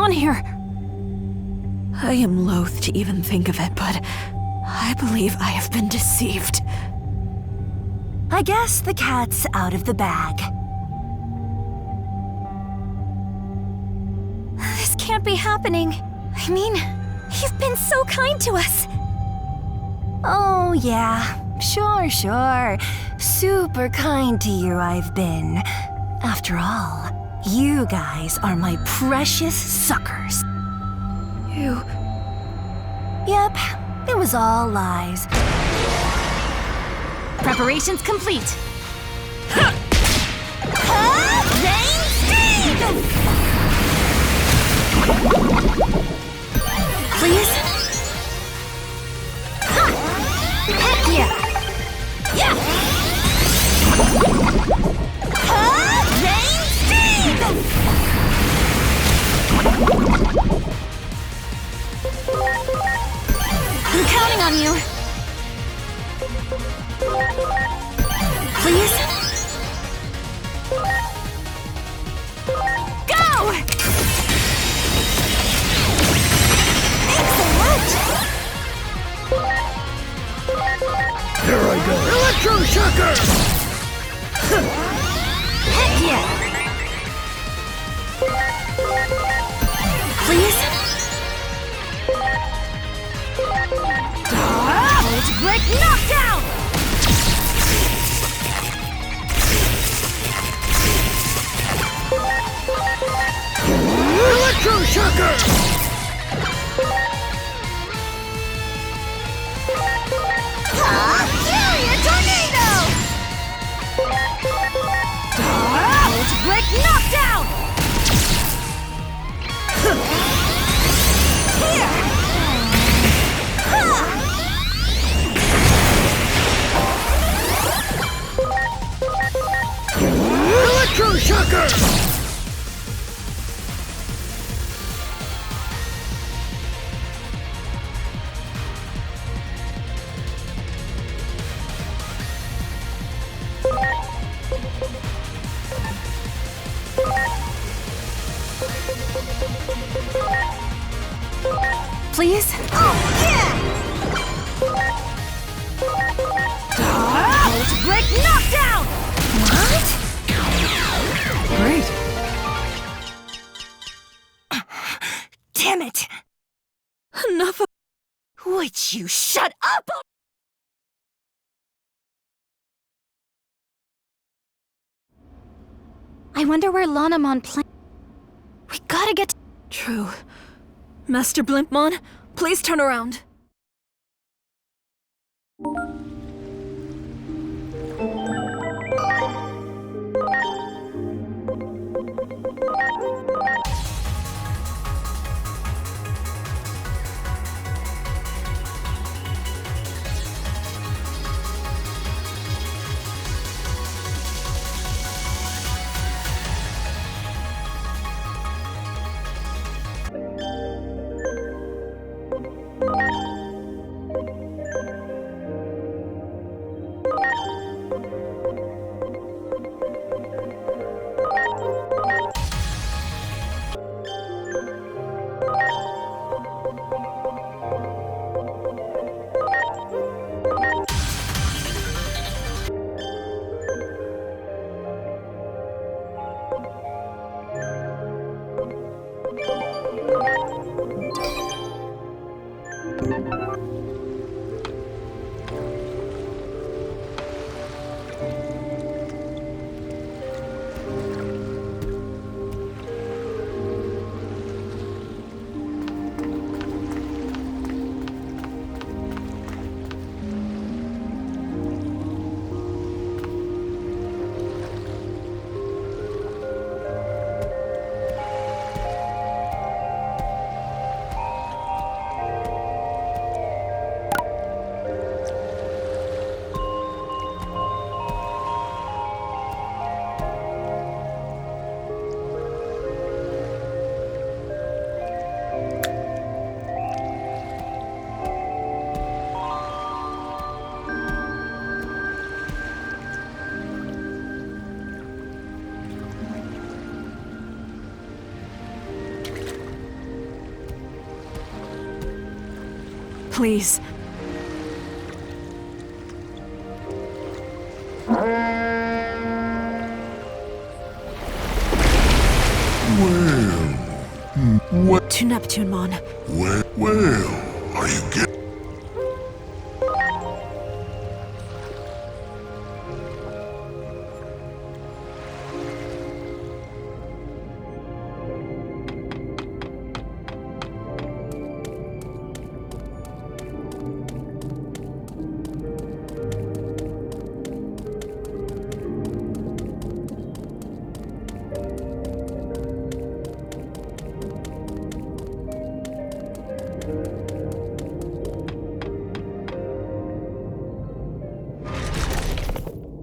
on here? I am loath to even think of it, but I believe I have been deceived. I guess the cat's out of the bag. This can't be happening. I mean, you've been so kind to us. Oh, yeah. Sure. Super kind to you I've been. After all, you guys are my precious suckers. You... Yep, it was all lies. Preparations complete. Please? Heck yeah! Yeah! I'm counting on you. Please? Go! Here I go. Electro Shocker! Heck yeah! Please? Volt Brick Knockdown! Electro Shocker! Furious Tornado! Volt Brick Knockdown! Here! Electro Shocker! Please? Oh, yeah! Volt Brick Knockdown! What? Great. Damn it! Enough of... Would you shut up? I wonder where Lanamon planned. We gotta get. True. Master Blimpmon, please turn around. Please. To Neptunemon. Well, are you getting...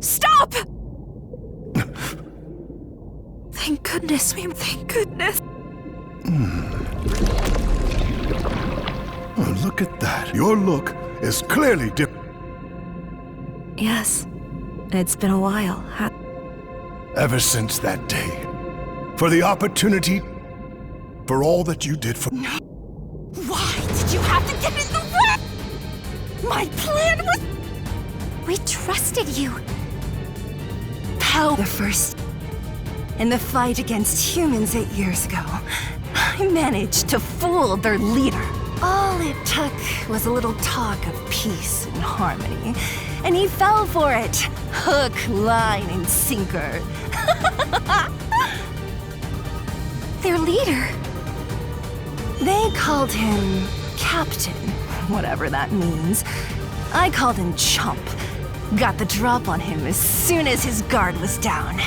Stop! Thank goodness, thank goodness. Oh, look at that. Your look is clearly different. Yes, it's been a while. Ever since that day. For the opportunity. For all that you did for... Why did you have to get in the way? My plan was... We trusted you. Power first. In the fight against humans 8 years ago, I managed to fool their leader. All it took was a little talk of peace and harmony, and he fell for it. Hook, line, and sinker. Their leader. They called him Captain, whatever that means. I called him Chump. Got the drop on him as soon as his guard was down.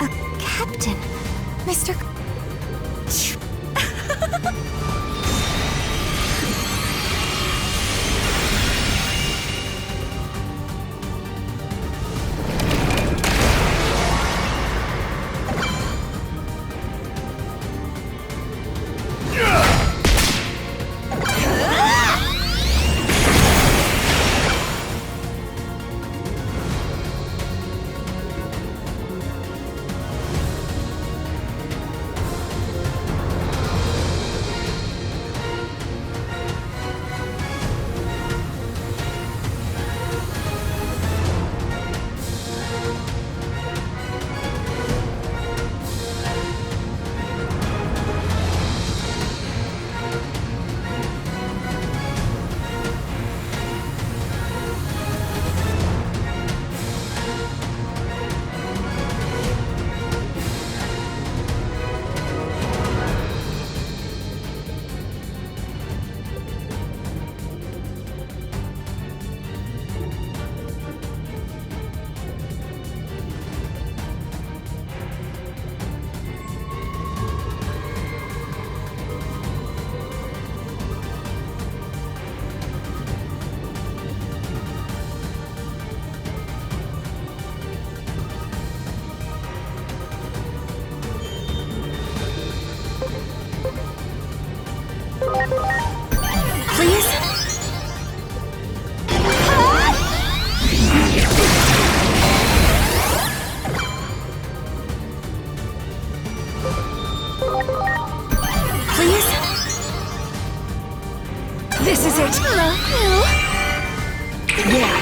A captain. Mr. Please? Please? This is it. Yeah.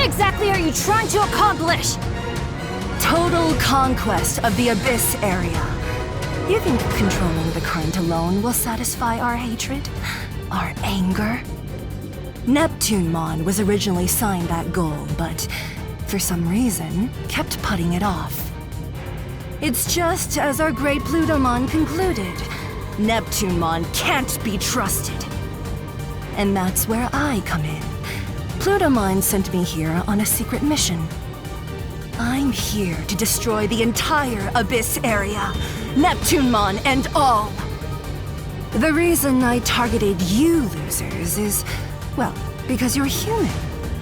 What exactly are you trying to accomplish? Total conquest of the Abyss area. You think controlling the current alone will satisfy our hatred? Our anger? Neptunemon was originally signed that goal, but for some reason, kept putting it off. It's just as our great Plutomon concluded. Neptunemon can't be trusted. And that's where I come in. Plutomon sent me here on a secret mission. I'm here to destroy the entire Abyss area, Neptunemon and all. The reason I targeted you losers is, well, because you're human.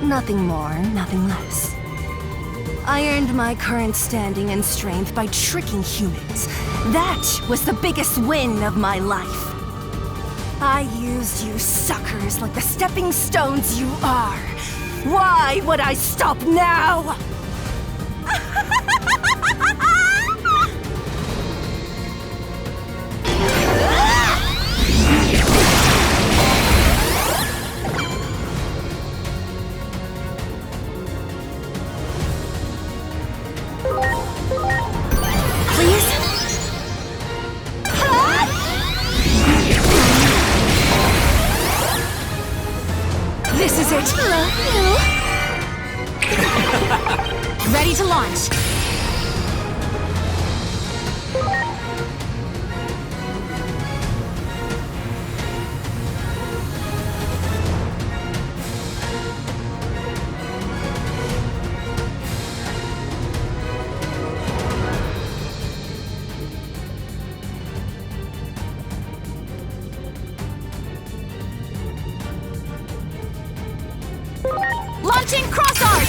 Nothing more, nothing less. I earned my current standing and strength by tricking humans. That was the biggest win of my life. I used you suckers like the stepping stones you are. Why would I stop now? This is it! Ready to launch. Launching cross art!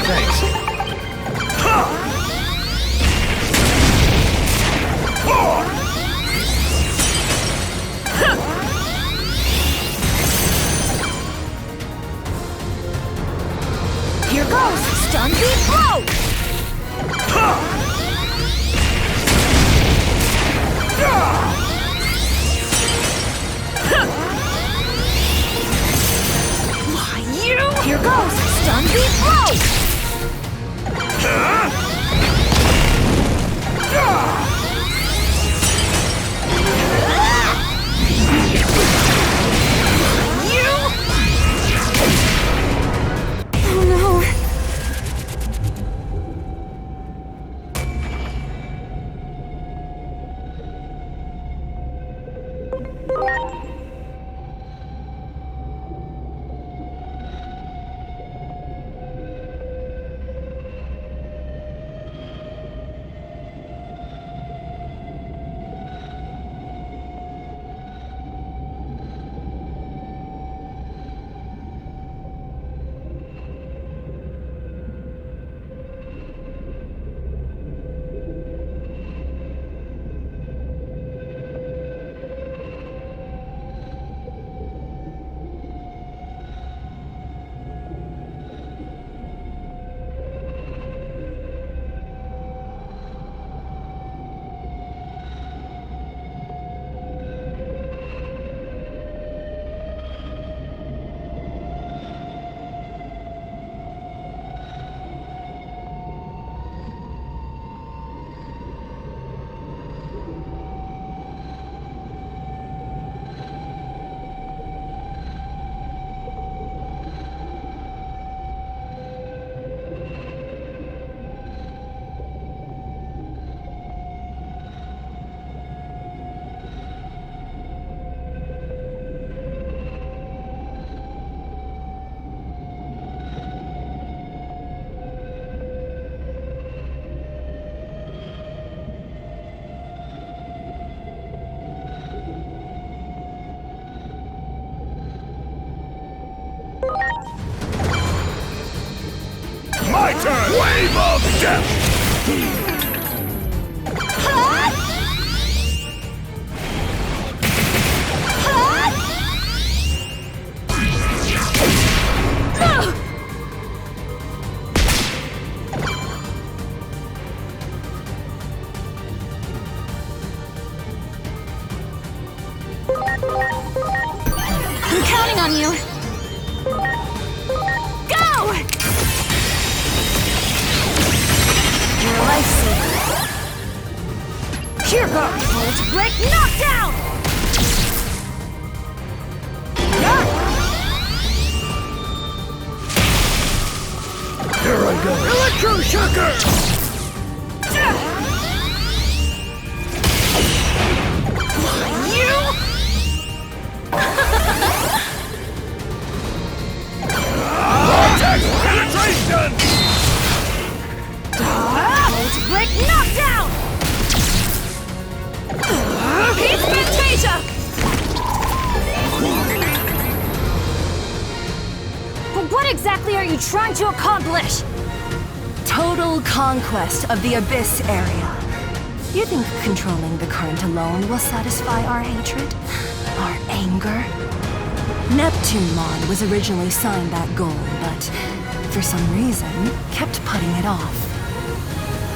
Thanks. Here goes! Stun beat blow! Why, you! Here goes! Stun beat blow! You! Oh no! My turn! Wave of death! I'm counting on you! Go! You're a lifesaver. Here goes! Volt break knockdown! Here I go. Electroshocker! Vortex penetration! Volt break knockdown! Peace Fantasia! But what exactly are you trying to accomplish? Total conquest of the Abyss area. You think controlling the current alone will satisfy our hatred? Our anger? Neptunemon was originally signed that goal, but for some reason, kept putting it off.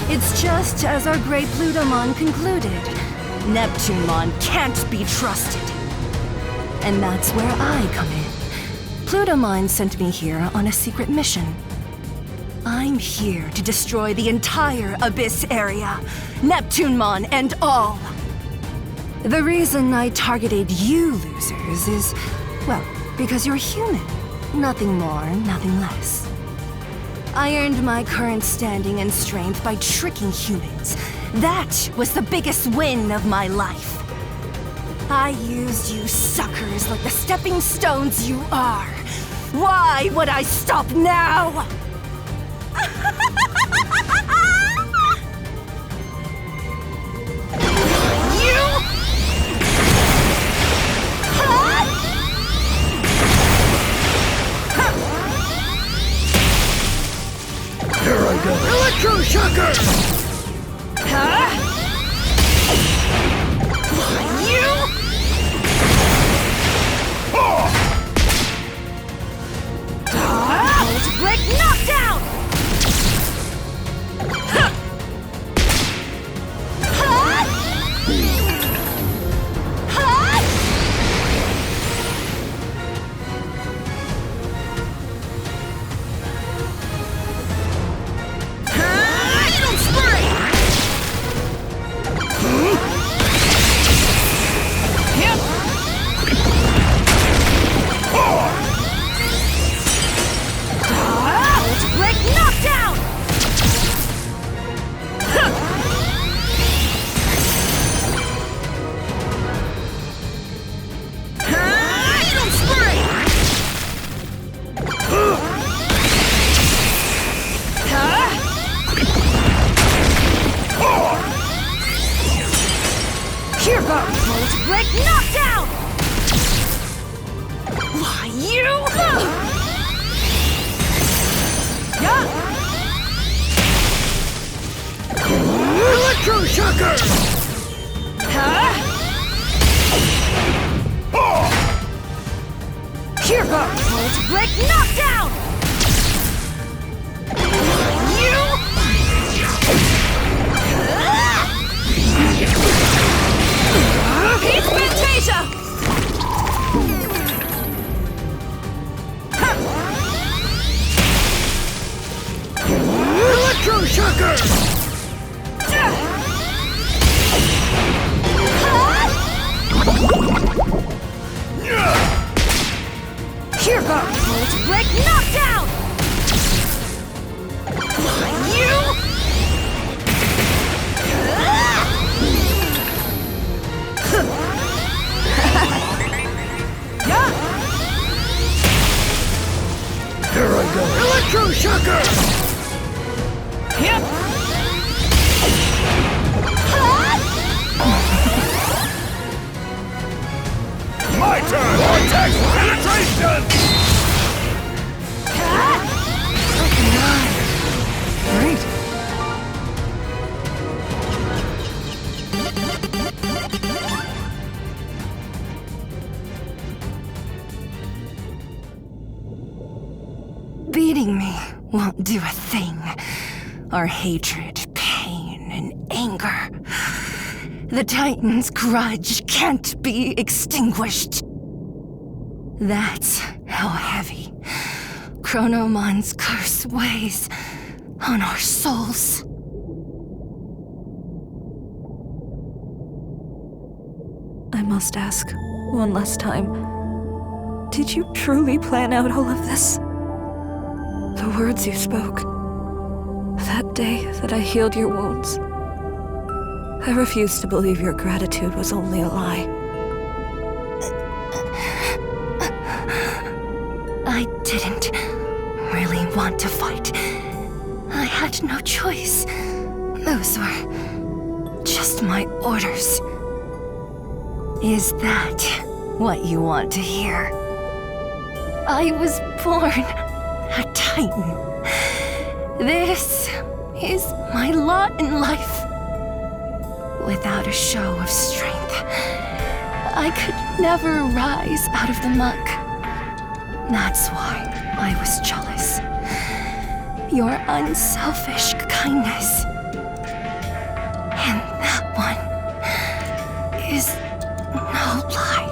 It's just as our great Plutomon concluded. Neptunemon can't be trusted. And that's where I come in. Plutomon sent me here on a secret mission. I'm here to destroy the entire Abyss area, Neptunemon and all. The reason I targeted you losers is, well, because you're human. Nothing more, nothing less. I earned my current standing and strength by tricking humans. That was the biggest win of my life. I used you suckers like the stepping stones you are. Why would I stop now? Here I go. Electroshocker! Huh? You? Volt break knockdown! Huh? Huh? Huh? Idle spray! Yep. Volt break knockdown! Idle spray! Huh? Here goes Volt break knockdown! Why, you? Yeah. Electroshocker! Huh? Here goes Volt break knockdown! You? Heat Fantasia! Electroshocker! Here goes Volt break knockdown! You? Yeah. Here I go. Electroshocker! Yep. My turn! Vortex penetration! Great. Beating me won't do a thing. Our hatred, pain, and anger. The Titan's grudge can't be extinguished. That's how heavy Chronomon's curse weighs on our souls. I must ask, one last time. Did you truly plan out all of this? The words you spoke. That day that I healed your wounds. I refuse to believe your gratitude was only a lie. I didn't really want to fight. I had no choice. Those were just my orders. Is that what you want to hear? I was born a Titan. This is my lot in life. Without a show of strength, I could never rise out of the muck. That's why I was jealous. Your unselfish kindness. And that one is no lie.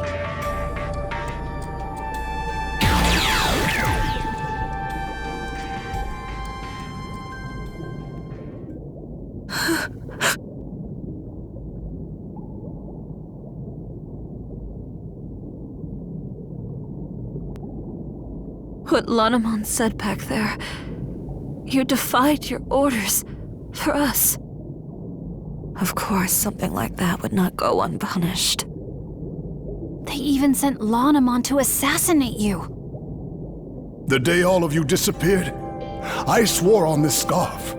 What Lanamon said back there. You defied your orders for us. Of course, something like that would not go unpunished. They even sent Lanamon to assassinate you. The day all of you disappeared, I swore on this scarf.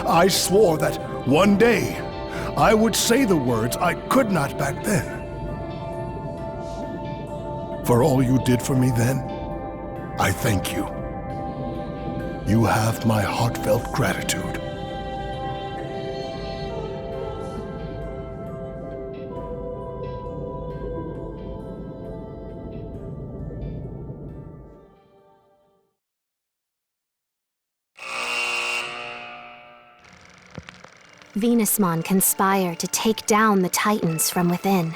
I swore that one day I would say the words I could not back then. For all you did for me then, I thank you. You have my heartfelt gratitude. Venusmon conspire to take down the Titans from within.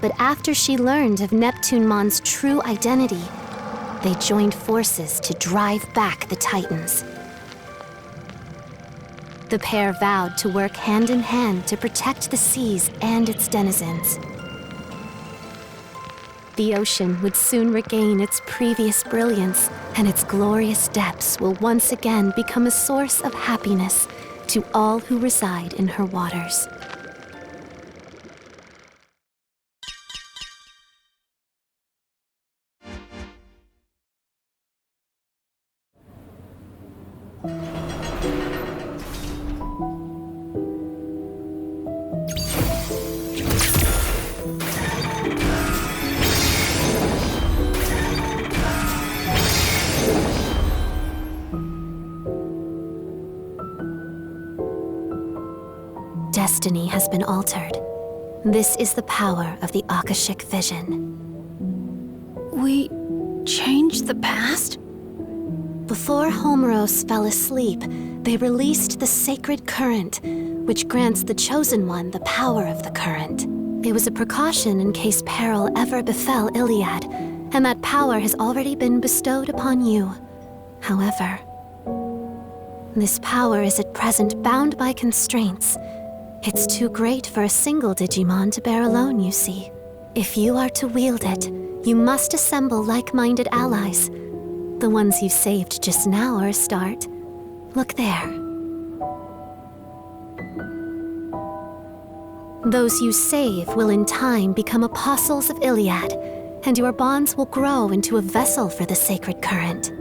But after she learned of Neptunemon's true identity, they joined forces to drive back the Titans. The pair vowed to work hand in hand to protect the seas and its denizens. The ocean would soon regain its previous brilliance, and its glorious depths will once again become a source of happiness to all who reside in her waters. Destiny has been altered. This is the power of the Akashic Vision. We changed the past? Before Homeros fell asleep, they released the sacred current, which grants the Chosen One the power of the current. It was a precaution in case peril ever befell Iliad, and that power has already been bestowed upon you. However, this power is at present bound by constraints. It's too great for a single Digimon to bear alone, you see. If you are to wield it, you must assemble like-minded allies. The ones you saved just now are a start. Look there. Those you save will in time become apostles of Iliad, and your bonds will grow into a vessel for the sacred current.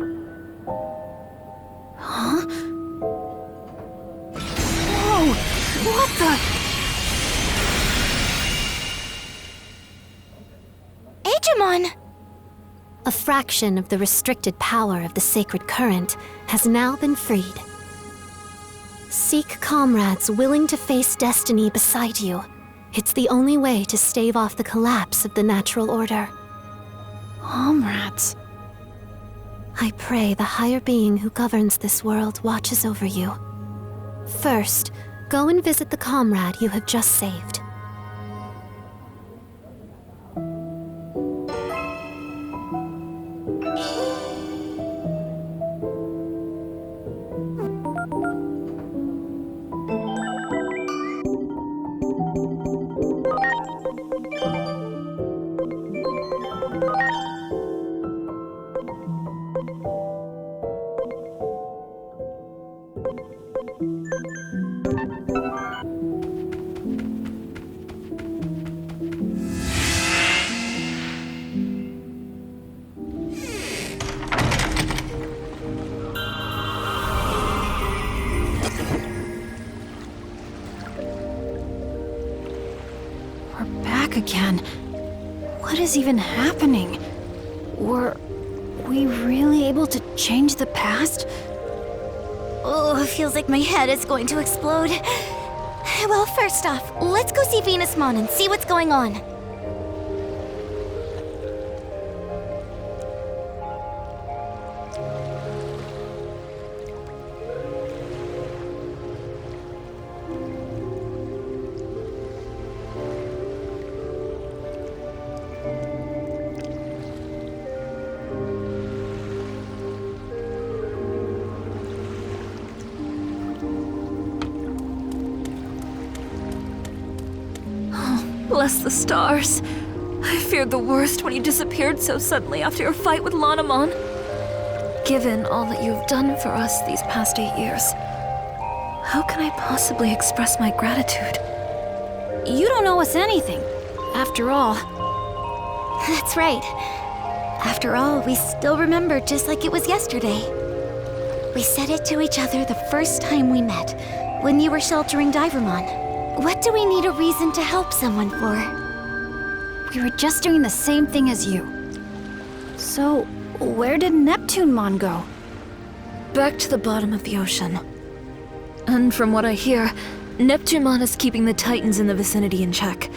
Huh? Whoa! What the? Digimon! A fraction of the restricted power of the sacred current has now been freed. Seek comrades willing to face destiny beside you. It's the only way to stave off the collapse of the natural order. Comrades? I pray the higher being who governs this world watches over you. First, go and visit the comrade you have just saved. Again. What is even happening? Were we really able to change the past? Oh, it feels like my head is going to explode. Well, first off, let's go see Venusmon and see what's going on. Bless the stars. I feared the worst when you disappeared so suddenly after your fight with Lanamon. Given all that you've done for us these past 8 years, how can I possibly express my gratitude? You don't owe us anything. After all. That's right. After all, we still remember just like it was yesterday. We said it to each other the first time we met, when you were sheltering Divermon. What do we need a reason to help someone for? We were just doing the same thing as you. So, where did Neptunemon go? back to the bottom of the ocean. And from what I hear, Neptunemon is keeping the Titans in the vicinity in check,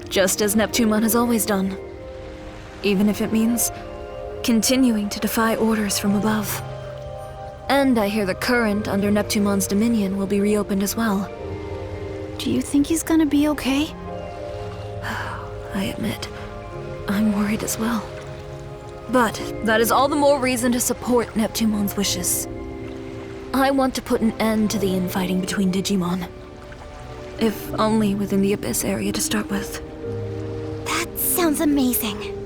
just as Neptunemon has always done. Even if it means continuing to defy orders from above. And I hear the current under Neptunemon's dominion will be reopened as well. Do you think he's gonna be okay? I admit, I'm worried as well. But that is all the more reason to support Neptunemon's wishes. I want to put an end to the infighting between Digimon. If only within the Abyss area to start with. That sounds amazing.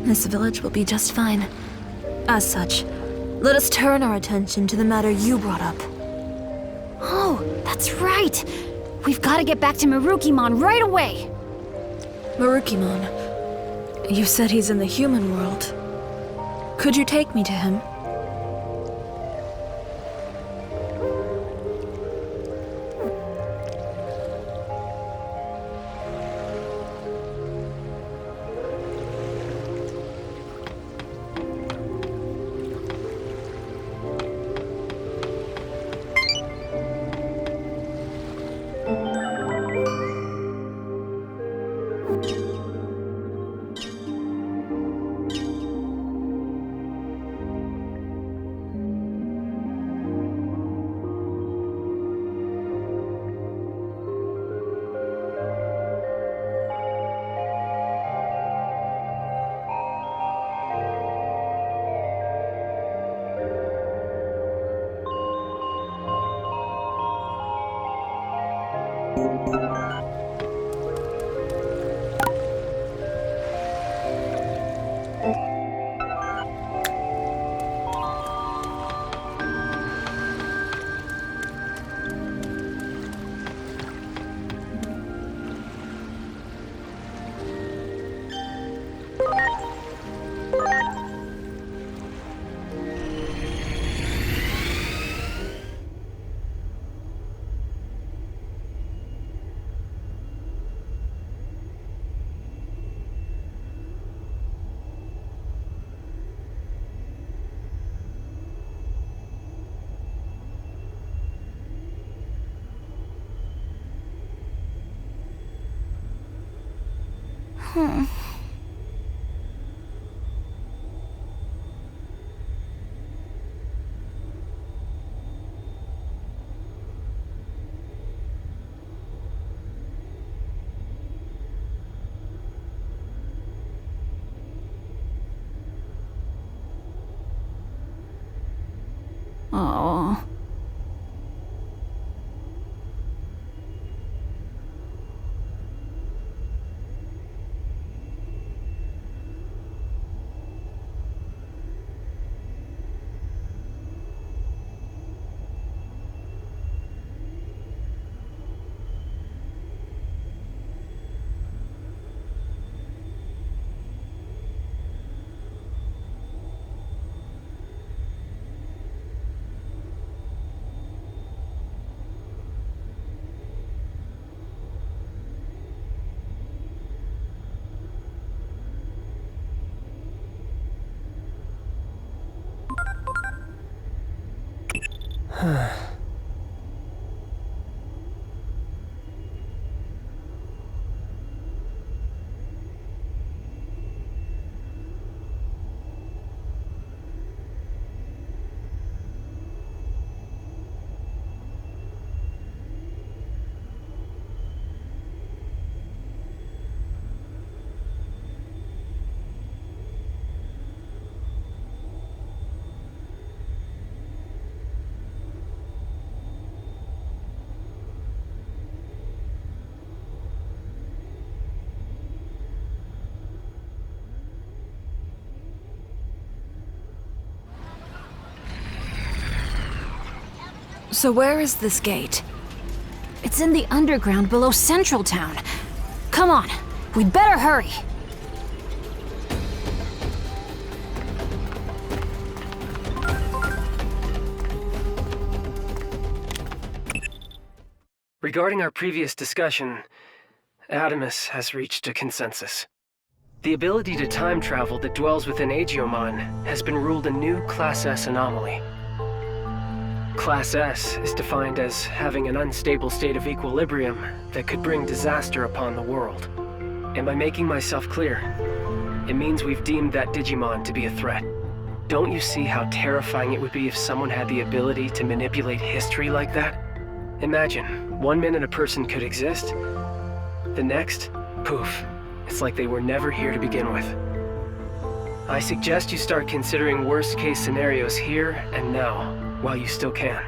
This village will be just fine. As such, let us turn our attention to the matter you brought up. Oh, that's right! We've gotta get back to Marukimon right away! Marukimon, you said he's in the human world. Could you take me to him? Oh. So where is this gate? It's in the underground below Central Town. Come on, we'd better hurry. Regarding our previous discussion, Adamus has reached a consensus. The ability to time travel that dwells within Agiomon has been ruled a new Class S anomaly. Class S is defined as having an unstable state of equilibrium that could bring disaster upon the world. Am I making myself clear? It means we've deemed that Digimon to be a threat. Don't you see how terrifying it would be if someone had the ability to manipulate history like that? Imagine, 1 minute a person could exist, the next, poof, it's like they were never here to begin with. I suggest you start considering worst-case scenarios here and now, while you still can.